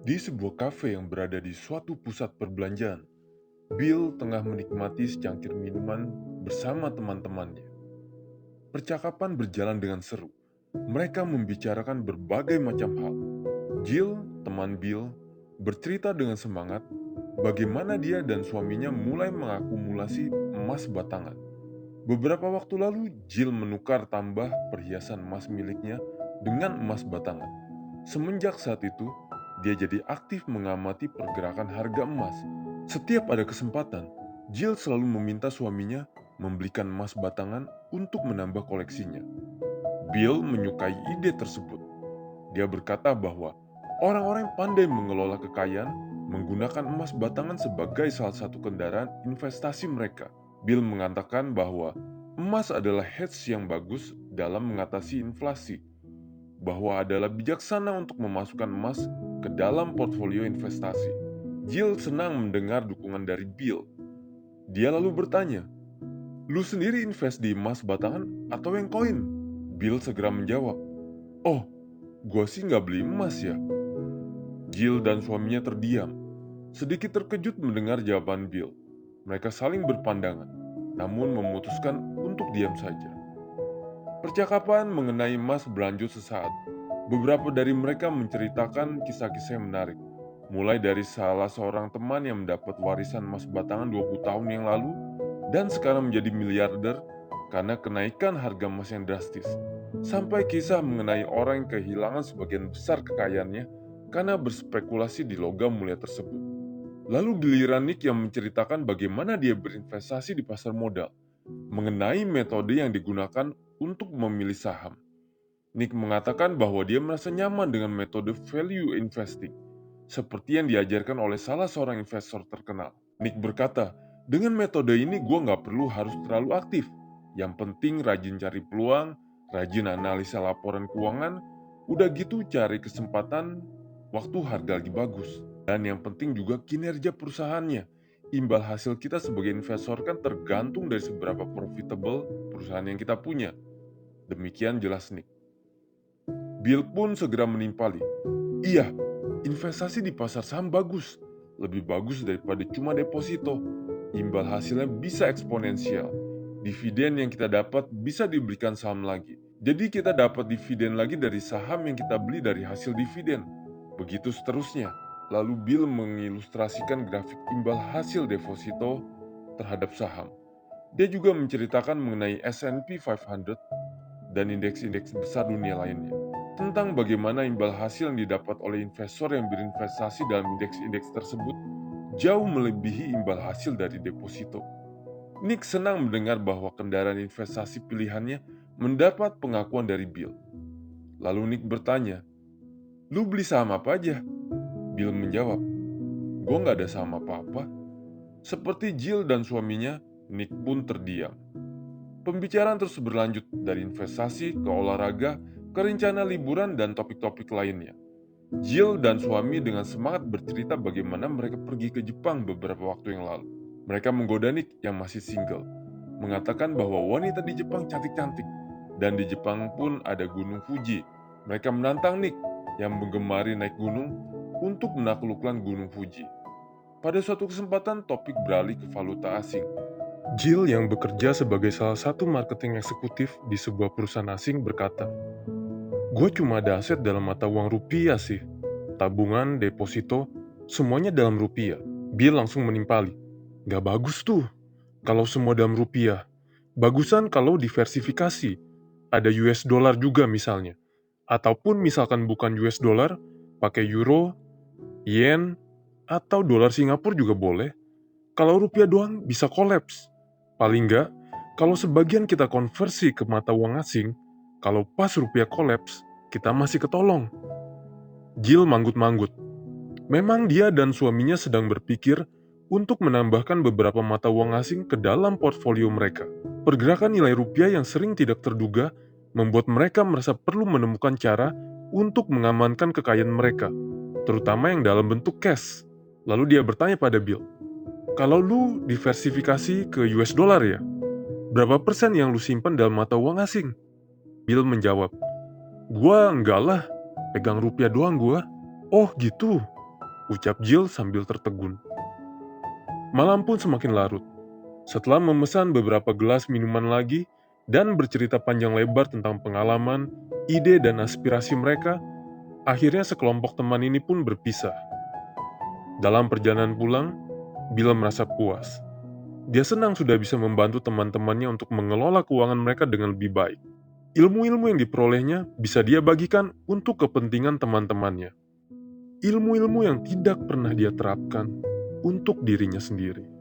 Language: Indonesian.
Di sebuah kafe yang berada di suatu pusat perbelanjaan, Bill tengah menikmati secangkir minuman bersama teman-temannya. Percakapan berjalan dengan seru. Mereka membicarakan berbagai macam hal. Jill, teman Bill, bercerita dengan semangat bagaimana dia dan suaminya mulai mengakumulasi emas batangan. Beberapa waktu lalu, Jill menukar tambah perhiasan emas miliknya dengan emas batangan. Semenjak saat itu, dia jadi aktif mengamati pergerakan harga emas. Setiap ada kesempatan, Jill selalu meminta suaminya membelikan emas batangan untuk menambah koleksinya. Bill menyukai ide tersebut. Dia berkata bahwa orang-orang yang pandai mengelola kekayaan menggunakan emas batangan sebagai salah satu kendaraan investasi mereka. Bill mengatakan bahwa emas adalah hedge yang bagus dalam mengatasi inflasi, bahwa adalah bijaksana untuk memasukkan emas ke dalam portfolio investasi. Jill senang mendengar dukungan dari Bill. Dia lalu bertanya, "Lu sendiri invest di emas batangan atau yang koin?" Bill segera menjawab, "Oh, gua sih nggak beli emas ya." Jill dan suaminya terdiam, sedikit terkejut mendengar jawaban Bill. Mereka saling berpandangan, namun memutuskan untuk diam saja. Percakapan mengenai emas berlanjut sesaat. Beberapa dari mereka menceritakan kisah-kisah yang menarik, mulai dari salah seorang teman yang mendapat warisan emas batangan 20 tahun yang lalu dan sekarang menjadi miliarder karena kenaikan harga emas yang drastis, sampai kisah mengenai orang yang kehilangan sebagian besar kekayaannya karena berspekulasi di logam mulia tersebut. Lalu giliran Nick yang menceritakan bagaimana dia berinvestasi di pasar modal, mengenai metode yang digunakan untuk memilih saham. Nick mengatakan bahwa dia merasa nyaman dengan metode value investing, seperti yang diajarkan oleh salah seorang investor terkenal. Nick berkata, "Dengan metode ini gue nggak perlu harus terlalu aktif. Yang penting rajin cari peluang, rajin analisa laporan keuangan, udah gitu cari kesempatan waktu harga lagi bagus. Dan yang penting juga kinerja perusahaannya. Imbal hasil kita sebagai investor kan tergantung dari seberapa profitable perusahaan yang kita punya." Demikian jelas Nick. Bill pun segera menimpali, "Iya, investasi di pasar saham bagus. Lebih bagus daripada cuma deposito. Imbal hasilnya bisa eksponensial. Dividen yang kita dapat bisa diberikan saham lagi. Jadi kita dapat dividen lagi dari saham yang kita beli dari hasil dividen. Begitu seterusnya." Lalu Bill mengilustrasikan grafik imbal hasil deposito terhadap saham. Dia juga menceritakan mengenai S&P 500 dan indeks-indeks besar dunia lainnya, tentang bagaimana imbal hasil yang didapat oleh investor yang berinvestasi dalam indeks-indeks tersebut jauh melebihi imbal hasil dari deposito. Nick senang mendengar bahwa kendaraan investasi pilihannya mendapat pengakuan dari Bill. Lalu Nick bertanya, "Lu beli saham apa aja?" Bill menjawab, "Gue nggak ada saham apa-apa." Seperti Jill dan suaminya, Nick pun terdiam. Pembicaraan terus berlanjut dari investasi ke olahraga, ke rencana liburan dan topik-topik lainnya. Jill dan suami dengan semangat bercerita bagaimana mereka pergi ke Jepang beberapa waktu yang lalu. Mereka menggoda Nick yang masih single, mengatakan bahwa wanita di Jepang cantik-cantik, dan di Jepang pun ada Gunung Fuji. Mereka menantang Nick yang menggemari naik gunung untuk menaklukkan Gunung Fuji. Pada suatu kesempatan topik beralih ke valuta asing. Jill yang bekerja sebagai salah satu marketing eksekutif di sebuah perusahaan asing berkata, "Gue cuma ada aset dalam mata uang rupiah sih. Tabungan, deposito, semuanya dalam rupiah." Bill langsung menimpali, "Gak bagus tuh kalau semua dalam rupiah. Bagusan kalau diversifikasi. Ada US dollar juga misalnya. Ataupun misalkan bukan US dollar, pakai euro, yen, atau dolar Singapura juga boleh. Kalau rupiah doang bisa kolaps. Paling nggak, kalau sebagian kita konversi ke mata uang asing, kalau pas rupiah kolaps, kita masih ketolong." Jill manggut-manggut. Memang dia dan suaminya sedang berpikir untuk menambahkan beberapa mata uang asing ke dalam portfolio mereka. Pergerakan nilai rupiah yang sering tidak terduga membuat mereka merasa perlu menemukan cara untuk mengamankan kekayaan mereka, terutama yang dalam bentuk cash. Lalu dia bertanya pada Bill, "Kalau lu diversifikasi ke US dollar ya, berapa persen yang lu simpan dalam mata uang asing?" Bill menjawab, "Gua enggak lah, pegang rupiah doang gua." "Oh gitu, ucap Jill sambil tertegun. Malam pun semakin larut. Setelah memesan beberapa gelas minuman lagi dan bercerita panjang lebar tentang pengalaman, ide, dan aspirasi mereka, akhirnya sekelompok teman ini pun berpisah. Dalam perjalanan pulang, Bill merasa puas. Dia senang sudah bisa membantu teman-temannya untuk mengelola keuangan mereka dengan lebih baik. Ilmu-ilmu yang diperolehnya bisa dia bagikan untuk kepentingan teman-temannya. Ilmu-ilmu yang tidak pernah dia terapkan untuk dirinya sendiri.